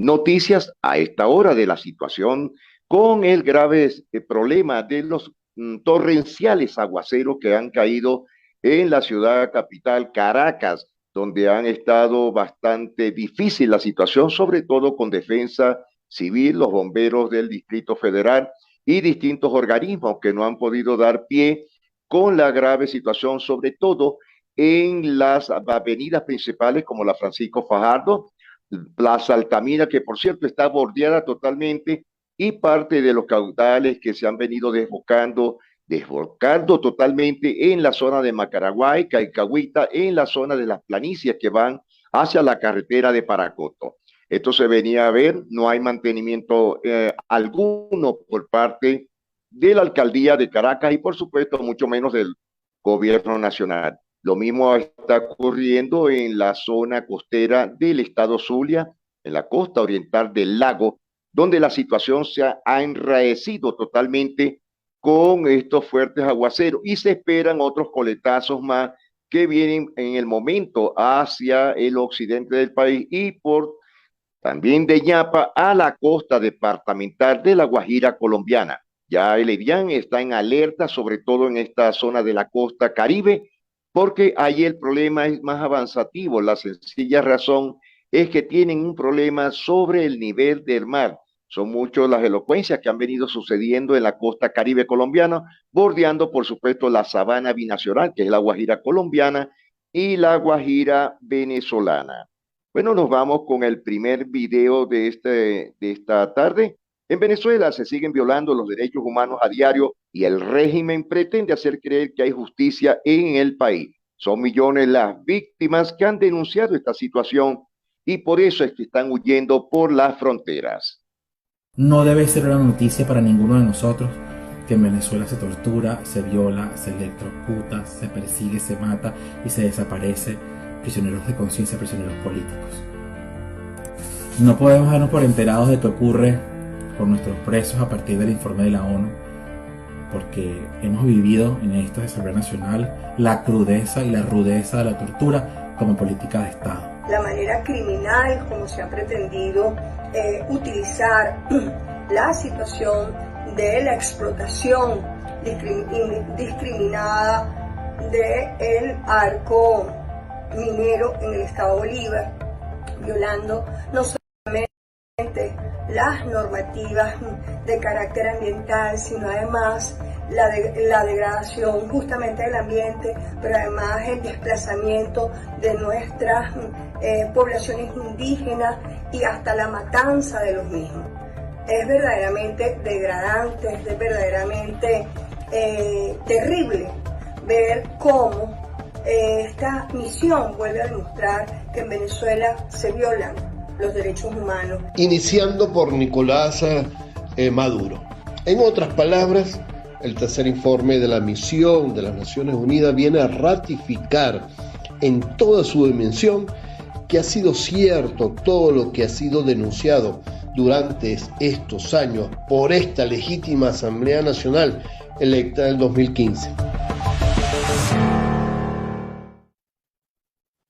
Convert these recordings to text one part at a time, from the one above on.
noticias a esta hora de la situación con el grave problema de los torrenciales aguaceros que han caído en la ciudad capital Caracas, donde han estado bastante difícil la situación, sobre todo con defensa civil, los bomberos del Distrito Federal y distintos organismos que no han podido dar pie con la grave situación, sobre todo en las avenidas principales como la Francisco Fajardo, Plaza Altamira, que por cierto está bordeada totalmente, y parte de los caudales que se han venido desbocando totalmente en la zona de Macaraguay, Caicahuita, en la zona de las planicies que van hacia la carretera de Paracoto. Esto se venía a ver, no hay mantenimiento alguno por parte de la alcaldía de Caracas y por supuesto mucho menos del gobierno nacional. Lo mismo está ocurriendo en la zona costera del estado Zulia, en la costa oriental del lago, donde la situación se ha enraecido totalmente con estos fuertes aguaceros y se esperan otros coletazos más que vienen en el momento hacia el occidente del país y por también de Ñapa a la costa departamental de la Guajira colombiana. Ya el EDIAN está en alerta, sobre todo en esta zona de la costa Caribe, porque ahí el problema es más avanzativo. La sencilla razón es que tienen un problema sobre el nivel del mar. Son muchas las elocuencias que han venido sucediendo en la costa Caribe colombiana, bordeando, por supuesto, la sabana binacional, que es la Guajira colombiana, y la Guajira venezolana. Bueno, nos vamos con el primer video de esta tarde. En Venezuela se siguen violando los derechos humanos a diario y el régimen pretende hacer creer que hay justicia en el país. Son millones las víctimas que han denunciado esta situación y por eso es que están huyendo por las fronteras. No debe ser una noticia para ninguno de nosotros que en Venezuela se tortura, se viola, se electrocuta, se persigue, se mata y se desaparece prisioneros de conciencia, prisioneros políticos. No podemos darnos por enterados de qué ocurre con nuestros presos a partir del informe de la ONU, porque hemos vivido en esta Asamblea Nacional la crudeza y la rudeza de la tortura como política de Estado. La manera criminal como se ha pretendido utilizar la situación de la explotación discriminada del arco minero en el estado Bolívar, violando no solamente las normativas de carácter ambiental, sino además la degradación justamente del ambiente, pero además el desplazamiento de nuestras poblaciones indígenas y hasta la matanza de los mismos. Es verdaderamente degradante, es verdaderamente terrible ver cómo esta misión vuelve a demostrar que en Venezuela se violan los derechos humanos. Iniciando por Nicolás Maduro. En otras palabras, el tercer informe de la misión de las Naciones Unidas viene a ratificar en toda su dimensión que ha sido cierto todo lo que ha sido denunciado durante estos años por esta legítima Asamblea Nacional electa en el 2015.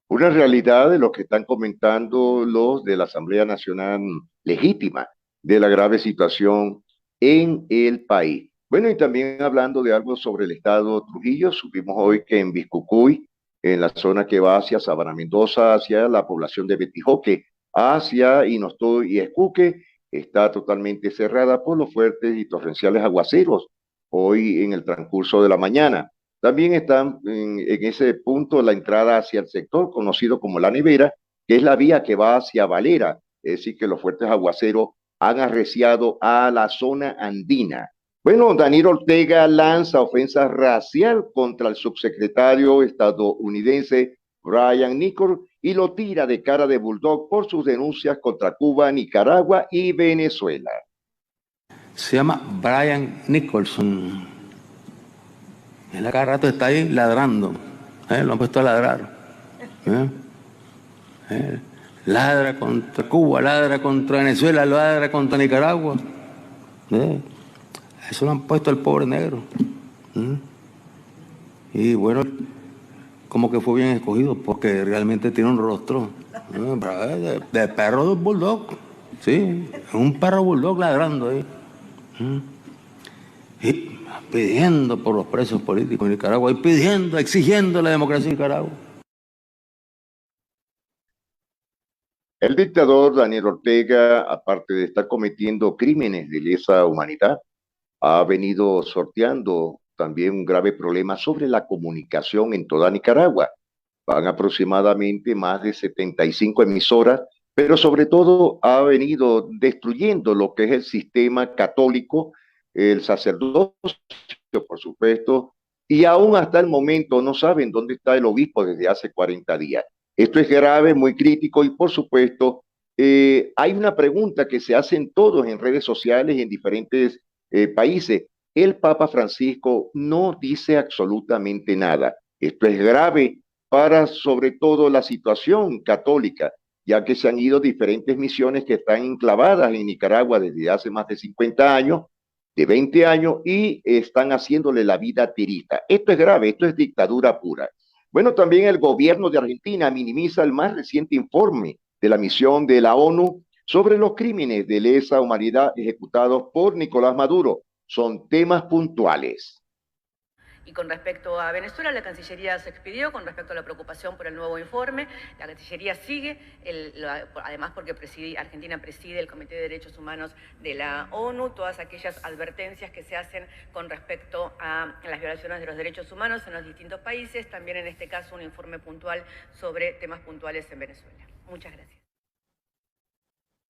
Una realidad de lo que están comentando los de la Asamblea Nacional legítima de la grave situación en el país. Bueno, y también hablando de algo sobre el estado Trujillo, supimos hoy que en Biscucuy, en la zona que va hacia Sabana Mendoza, hacia la población de Betijoque, hacia Inostoy y Escuque, está totalmente cerrada por los fuertes y torrenciales aguaceros hoy en el transcurso de la mañana. También están en ese punto la entrada hacia el sector conocido como La Nevera, que es la vía que va hacia Valera, es decir, que los fuertes aguaceros han arreciado a la zona andina. Bueno, Daniel Ortega lanza ofensa racial contra el subsecretario estadounidense Brian Nichols y lo tira de cara de bulldog por sus denuncias contra Cuba, Nicaragua y Venezuela. Se llama Brian Nicholson. Él a cada rato está ahí ladrando. Lo han puesto a ladrar. Ladra contra Cuba, ladra contra Venezuela, ladra contra Nicaragua. Eso lo han puesto al pobre negro. Y bueno, como que fue bien escogido, porque realmente tiene un rostro de perro de bulldog. Sí, un perro bulldog ladrando ahí. Y pidiendo por los presos políticos en Nicaragua y pidiendo, exigiendo la democracia en Nicaragua. El dictador Daniel Ortega, aparte de estar cometiendo crímenes de lesa humanidad, ha venido sorteando también un grave problema sobre la comunicación en toda Nicaragua. Van aproximadamente más de 75 emisoras, pero sobre todo ha venido destruyendo lo que es el sistema católico, el sacerdocio, por supuesto, y aún hasta el momento no saben dónde está el obispo desde hace 40 días. Esto es grave, muy crítico y por supuesto hay una pregunta que se hacen todos en redes sociales y en diferentes países. El Papa Francisco no dice absolutamente nada. Esto es grave para sobre todo la situación católica, ya que se han ido diferentes misiones que están enclavadas en Nicaragua desde hace más de 50 años, de 20 años, y están haciéndole la vida tirita. Esto es grave, esto es dictadura pura. Bueno, también el gobierno de Argentina minimiza el más reciente informe de la misión de la ONU sobre los crímenes de lesa humanidad ejecutados por Nicolás Maduro. Son temas puntuales. Y con respecto a Venezuela, la Cancillería se expidió con respecto a la preocupación por el nuevo informe. La Cancillería sigue, además porque Argentina preside el Comité de Derechos Humanos de la ONU, todas aquellas advertencias que se hacen con respecto a las violaciones de los derechos humanos en los distintos países, también en este caso un informe puntual sobre temas puntuales en Venezuela. Muchas gracias.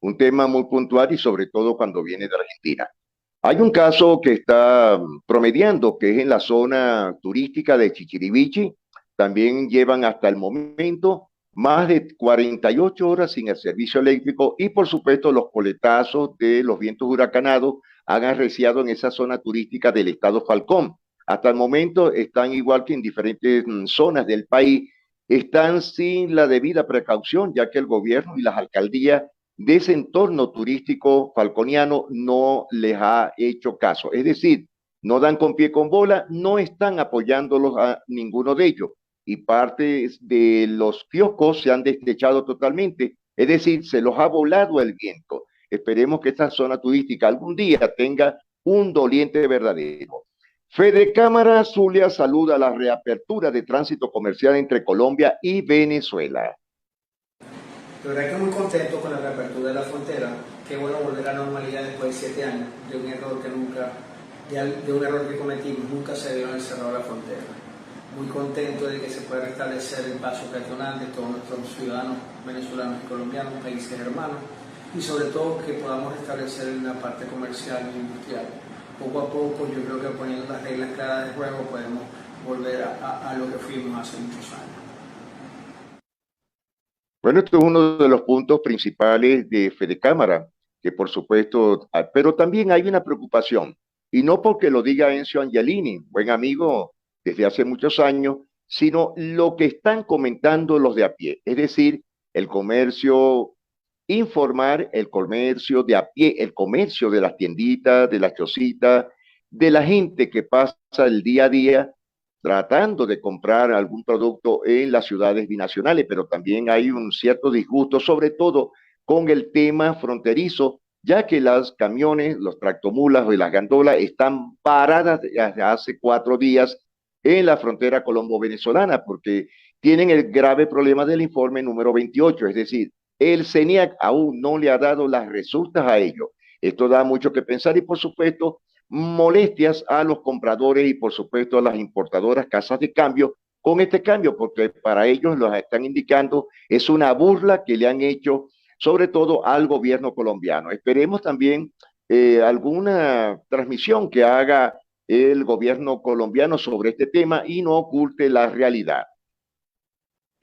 Un tema muy puntual y sobre todo cuando viene de Argentina. Hay un caso que está promediando, que es en la zona turística de Chichirivichi. También llevan hasta el momento más de 48 horas sin el servicio eléctrico y por supuesto los coletazos de los vientos huracanados han arreciado en esa zona turística del estado Falcón. Hasta el momento están igual que en diferentes zonas del país, están sin la debida precaución, ya que el gobierno y las alcaldías de ese entorno turístico falconiano no les ha hecho caso. Es decir, no dan con pie con bola, no están apoyándolos a ninguno de ellos. Y parte de los kioscos se han destechado totalmente, es decir, se los ha volado el viento. Esperemos que esta zona turística algún día tenga un doliente verdadero. Fedecámara Zulia saluda la reapertura de tránsito comercial entre Colombia y Venezuela. La verdad que muy contento con la reapertura de la frontera, que bueno volver a la normalidad después de 7 años de un error que cometimos, nunca se debió haber cerrado la frontera. Muy contento de que se pueda restablecer el paso peatonal de todos nuestros ciudadanos venezolanos y colombianos, países hermanos, y sobre todo que podamos restablecer una parte comercial e industrial. Poco a poco, yo creo que poniendo las reglas claras de juego podemos volver a lo que fuimos hace muchos años. Bueno, esto es uno de los puntos principales de Fedecámara, que por supuesto, pero también hay una preocupación, y no porque lo diga Enzo Angelini, buen amigo desde hace muchos años, sino lo que están comentando los de a pie, es decir, el comercio informal, el comercio de a pie, el comercio de las tienditas, de las chocitas, de la gente que pasa el día a día tratando de comprar algún producto en las ciudades binacionales, pero también hay un cierto disgusto, sobre todo con el tema fronterizo, ya que los camiones, los tractomulas y las gandolas están paradas desde hace 4 días en la frontera colombo-venezolana, porque tienen el grave problema del informe número 28, es decir, el CENIAC aún no le ha dado las resultas a ellos. Esto da mucho que pensar y por supuesto molestias a los compradores y por supuesto a las importadoras casas de cambio con este cambio, porque para ellos los están indicando es una burla que le han hecho sobre todo al gobierno colombiano. Esperemos también alguna transmisión que haga el gobierno colombiano sobre este tema y no oculte la realidad.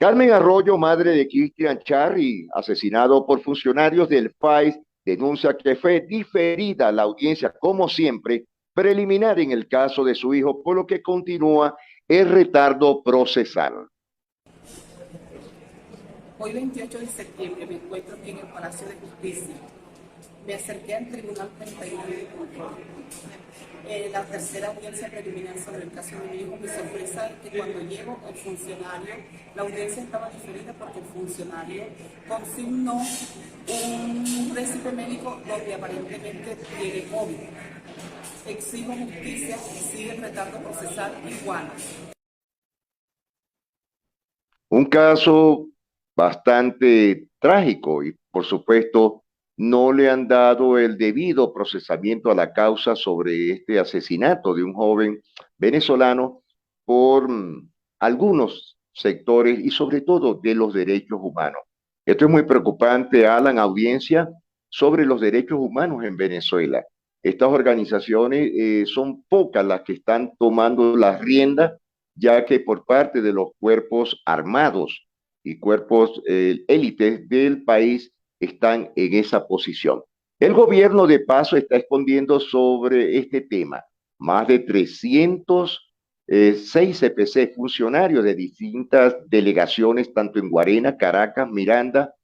Carmen Arroyo, madre de Cristian Charry, asesinado por funcionarios del FAIS, denuncia que fue diferida la audiencia, como siempre, preliminar en el caso de su hijo, por lo que continúa el retardo procesal. Hoy 28 de septiembre me encuentro aquí en el Palacio de Justicia. Me acerqué al Tribunal 31 de julio. La tercera audiencia preliminar sobre el caso de mi hijo. Mi sorpresa es que cuando llego, el funcionario, la audiencia estaba diferida porque el funcionario consignó un récipe médico donde aparentemente tiene COVID. Exijo justicia y sigue el retardo procesal igual. Un caso bastante trágico y, por supuesto, no le han dado el debido procesamiento a la causa sobre este asesinato de un joven venezolano por algunos sectores y sobre todo de los derechos humanos. Esto es muy preocupante, Alan, audiencia sobre los derechos humanos en Venezuela. Estas organizaciones son pocas las que están tomando las riendas, ya que por parte de los cuerpos armados y cuerpos élites del país están en esa posición. El gobierno de paso está escondiendo sobre este tema. Más de 306 CPC, funcionarios de distintas delegaciones, tanto en Guarena, Caracas, Miranda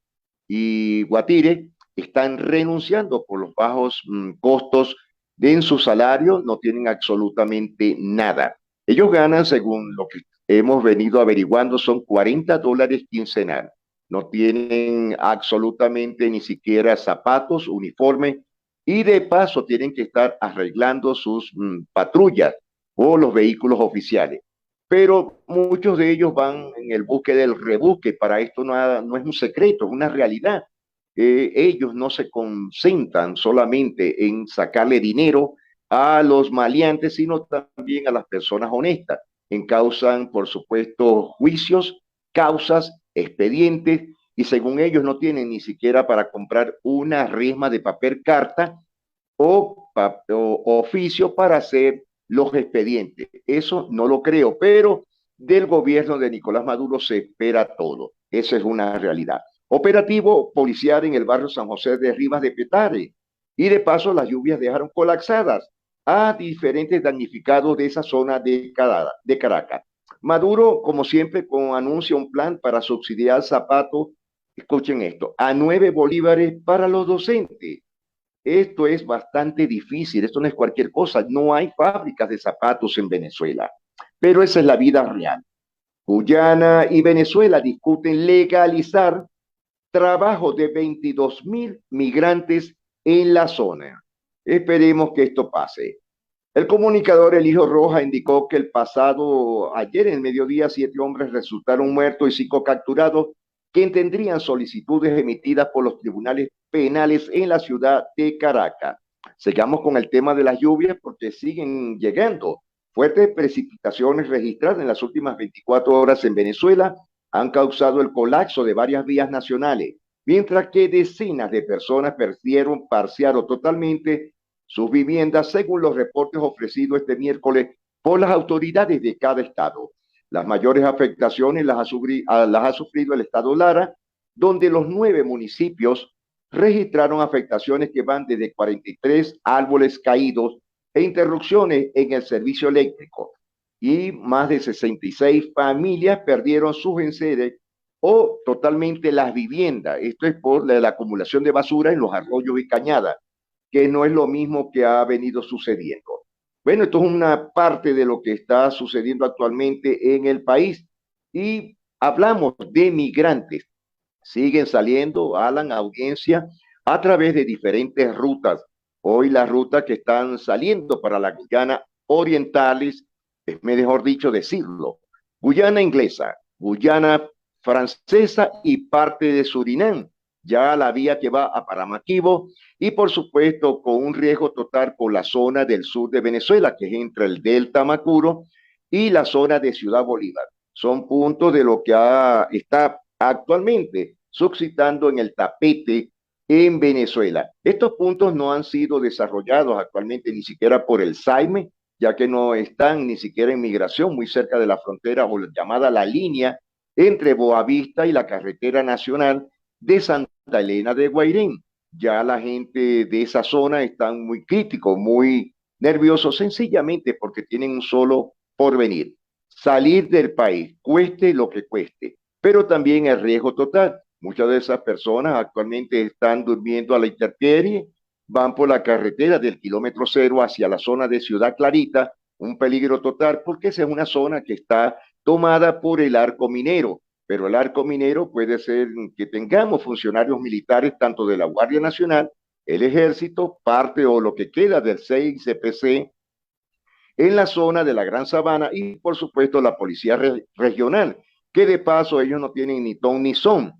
y Guatire, están renunciando por los bajos costos en su salario, no tienen absolutamente nada. Ellos ganan, según lo que hemos venido averiguando, son $40 quincenal. No tienen absolutamente ni siquiera zapatos, uniforme, y de paso tienen que estar arreglando sus patrullas o los vehículos oficiales. Pero muchos de ellos van en el busque del rebusque. Para esto no es un secreto, es una realidad. Ellos no se concentran solamente en sacarle dinero a los maleantes, sino también a las personas honestas. Encausan, por supuesto, juicios, causas, expedientes, y según ellos no tienen ni siquiera para comprar una resma de papel carta o oficio para hacer los expedientes. Eso no lo creo, pero del gobierno de Nicolás Maduro se espera todo. Esa es una realidad. Operativo policial en el barrio San José de Rivas de Petare. Y de paso las lluvias dejaron colapsadas a diferentes damnificados de esa zona de Caracas. Maduro, como siempre, anuncia un plan para subsidiar zapatos, escuchen esto, a 9 bolívares para los docentes. Esto es bastante difícil, esto no es cualquier cosa, no hay fábricas de zapatos en Venezuela, pero esa es la vida real. Guyana y Venezuela discuten legalizar trabajo de 22.000 migrantes en la zona. Esperemos que esto pase. El comunicador Eligio Rojas indicó que el pasado ayer en el mediodía 7 hombres resultaron muertos y 5 capturados, quien tendrían solicitudes emitidas por los tribunales penales en la ciudad de Caracas. Sigamos con el tema de las lluvias porque siguen llegando. Fuertes precipitaciones registradas en las últimas 24 horas en Venezuela han causado el colapso de varias vías nacionales, mientras que decenas de personas perdieron parcial o totalmente sus viviendas, según los reportes ofrecidos este miércoles por las autoridades de cada estado. Las mayores afectaciones las ha sufrido el estado Lara, donde los 9 municipios registraron afectaciones que van desde 43 árboles caídos e interrupciones en el servicio eléctrico, y más de 66 familias perdieron sus enseres o totalmente las viviendas. Esto es por la acumulación de basura en los arroyos y cañadas, que no es lo mismo que ha venido sucediendo. Bueno, esto es una parte de lo que está sucediendo actualmente en el país. Y hablamos de migrantes. Siguen saliendo, Alan, audiencia, a través de diferentes rutas. Hoy las rutas que están saliendo para la Guyana orientales, es mejor dicho decirlo, Guyana inglesa, Guyana francesa y parte de Surinam. Ya la vía que va a Paramaquibo y por supuesto con un riesgo total por la zona del sur de Venezuela, que es entre el Delta Macuro y la zona de Ciudad Bolívar. Son puntos de lo que está actualmente suscitando en el tapete en Venezuela. Estos puntos no han sido desarrollados actualmente ni siquiera por el SAIME, ya que no están ni siquiera en migración muy cerca de la frontera o la llamada la línea entre Boavista y la carretera nacional de Santa Elena de Guairén. Ya la gente de esa zona están muy críticos, muy nerviosos, sencillamente porque tienen un solo porvenir: salir del país, cueste lo que cueste, pero también el riesgo total. Muchas de esas personas actualmente están durmiendo a la intemperie van por la carretera del kilómetro cero hacia la zona de Ciudad Clarita, un peligro total porque esa es una zona que está tomada por el arco minero, pero el arco minero puede ser que tengamos funcionarios militares tanto de la Guardia Nacional, el Ejército, parte o lo que queda del 6CPC en la zona de la Gran Sabana y por supuesto la Policía Regional, que de paso ellos no tienen ni ton ni son.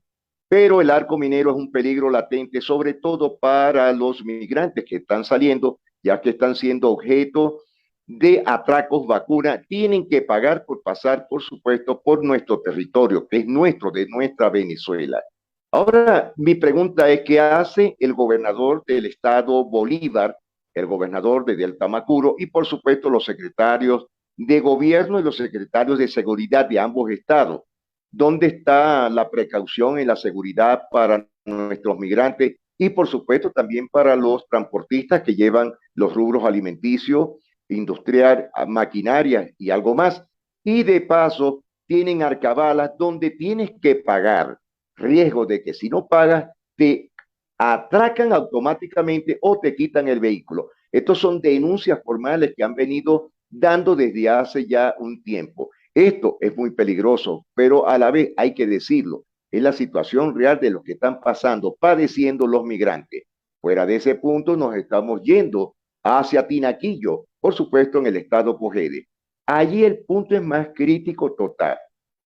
Pero el arco minero es un peligro latente, sobre todo para los migrantes que están saliendo, ya que están siendo objeto de atracos vacuna, tienen que pagar por pasar, por supuesto, por nuestro territorio, que es nuestro, de nuestra Venezuela. Ahora, mi pregunta es, ¿qué hace el gobernador del estado Bolívar, el gobernador de Delta Macuro y, por supuesto, los secretarios de gobierno y los secretarios de seguridad de ambos estados? ¿Dónde está la precaución y la seguridad para nuestros migrantes y, por supuesto, también para los transportistas que llevan los rubros alimenticios, industrial, maquinaria y algo más? Y de paso, tienen arcabalas donde tienes que pagar, riesgo de que si no pagas, te atracan automáticamente o te quitan el vehículo. Estos son denuncias formales que han venido dando desde hace ya un tiempo. Esto es muy peligroso, pero a la vez hay que decirlo, es la situación real de lo que están pasando, padeciendo los migrantes. Fuera de ese punto nos estamos yendo hacia Tinaquillo, por supuesto en el estado Pojede. Allí el punto es más crítico total.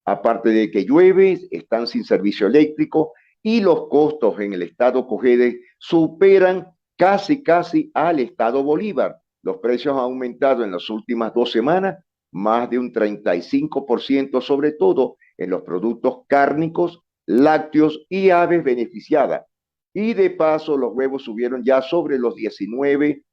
Aparte de que llueve, están sin servicio eléctrico y los costos en el estado Pojede superan casi al estado Bolívar. Los precios han aumentado en las últimas 2 semanas más de un 35%, sobre todo en los productos cárnicos, lácteos y aves beneficiadas. Y de paso, los huevos subieron ya sobre los $19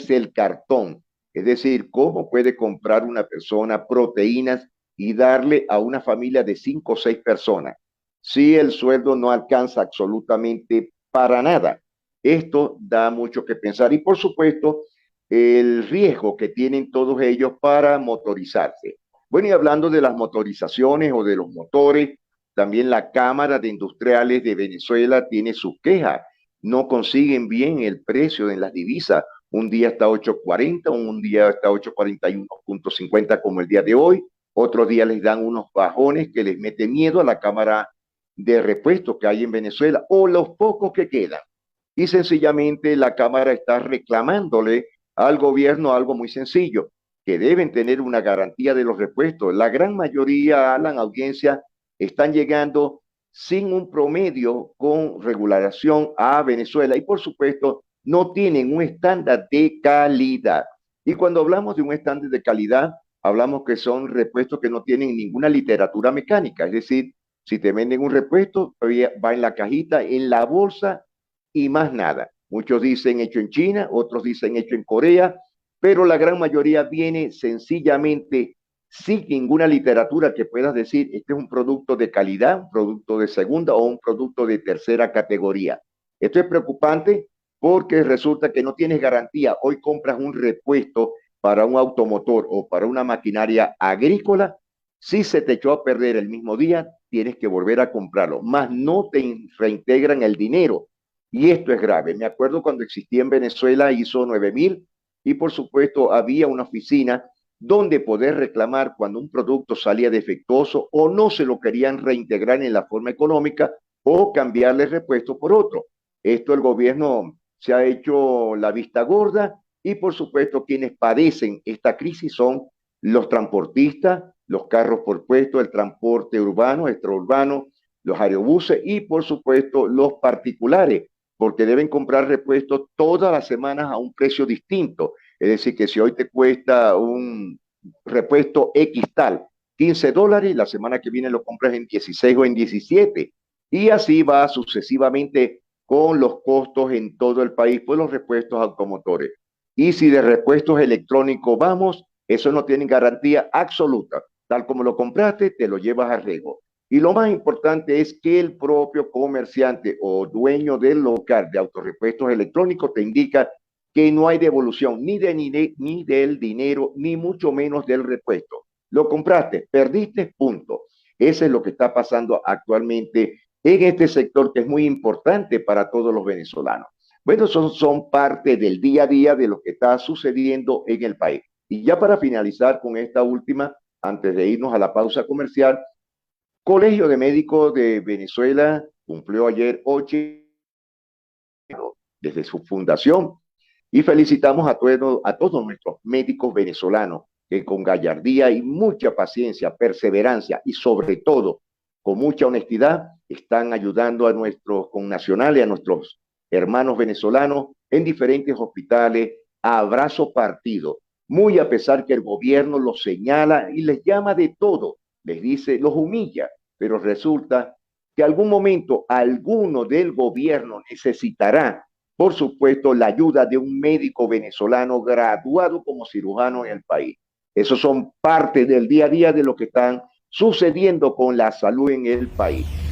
el cartón. Es decir, ¿cómo puede comprar una persona proteínas y darle a una familia de 5 o 6 personas si el sueldo no alcanza absolutamente para nada? Esto da mucho que pensar y, por supuesto, el riesgo que tienen todos ellos para motorizarse. Bueno, y hablando de las motorizaciones o de los motores, también la Cámara de Industriales de Venezuela tiene sus quejas. No consiguen bien el precio en las divisas. Un día está 8.40, un día está 8.41.50 como el día de hoy. Otros días les dan unos bajones que les mete miedo a la Cámara de Repuestos que hay en Venezuela o los pocos que quedan. Y sencillamente la Cámara está reclamándole al gobierno algo muy sencillo, que deben tener una garantía de los repuestos. La gran mayoría, Alan, audiencia, están llegando sin un promedio con regulación a Venezuela y por supuesto no tienen un estándar de calidad. Y cuando hablamos de un estándar de calidad, hablamos que son repuestos que no tienen ninguna literatura mecánica, es decir, si te venden un repuesto, va en la cajita, en la bolsa y más nada. Muchos dicen hecho en China, otros dicen hecho en Corea, pero la gran mayoría viene sencillamente sin ninguna literatura que puedas decir, este es un producto de calidad, un producto de segunda o un producto de tercera categoría. Esto es preocupante porque resulta que no tienes garantía. Hoy compras un repuesto para un automotor o para una maquinaria agrícola, si se te echó a perder el mismo día, tienes que volver a comprarlo, más no te reintegran el dinero. Y esto es grave. Me acuerdo cuando existía en Venezuela ISO 9000 y por supuesto había una oficina donde poder reclamar cuando un producto salía defectuoso o no se lo querían reintegrar en la forma económica o cambiarle el repuesto por otro. Esto el gobierno se ha hecho la vista gorda y por supuesto quienes padecen esta crisis son los transportistas, los carros por puesto, el transporte urbano, extraurbano, los aerobuses y por supuesto los particulares, porque deben comprar repuestos todas las semanas a un precio distinto. Es decir, que si hoy te cuesta un repuesto X tal, $15, la semana que viene lo compras en 16 o en 17. Y así va sucesivamente con los costos en todo el país por los repuestos automotores. Y si de repuestos electrónicos vamos, eso no tiene garantía absoluta. Tal como lo compraste, te lo llevas a riesgo. Y lo más importante es que el propio comerciante o dueño del local de autorrepuestos electrónicos te indica que no hay devolución ni del dinero, ni mucho menos del repuesto. Lo compraste, perdiste, punto. Eso es lo que está pasando actualmente en este sector que es muy importante para todos los venezolanos. Bueno, son parte del día a día de lo que está sucediendo en el país. Y ya para finalizar con esta última, antes de irnos a la pausa comercial, Colegio de Médicos de Venezuela cumplió ayer 8 desde su fundación y felicitamos a todos nuestros médicos venezolanos que con gallardía y mucha paciencia, perseverancia y sobre todo con mucha honestidad están ayudando a nuestros connacionales, a nuestros hermanos venezolanos en diferentes hospitales a brazo partido, muy a pesar que el gobierno los señala y les llama de todo, les dice, los humilla, pero resulta que algún momento alguno del gobierno necesitará, por supuesto, la ayuda de un médico venezolano graduado como cirujano en el país. Esos son parte del día a día de lo que están sucediendo con la salud en el país.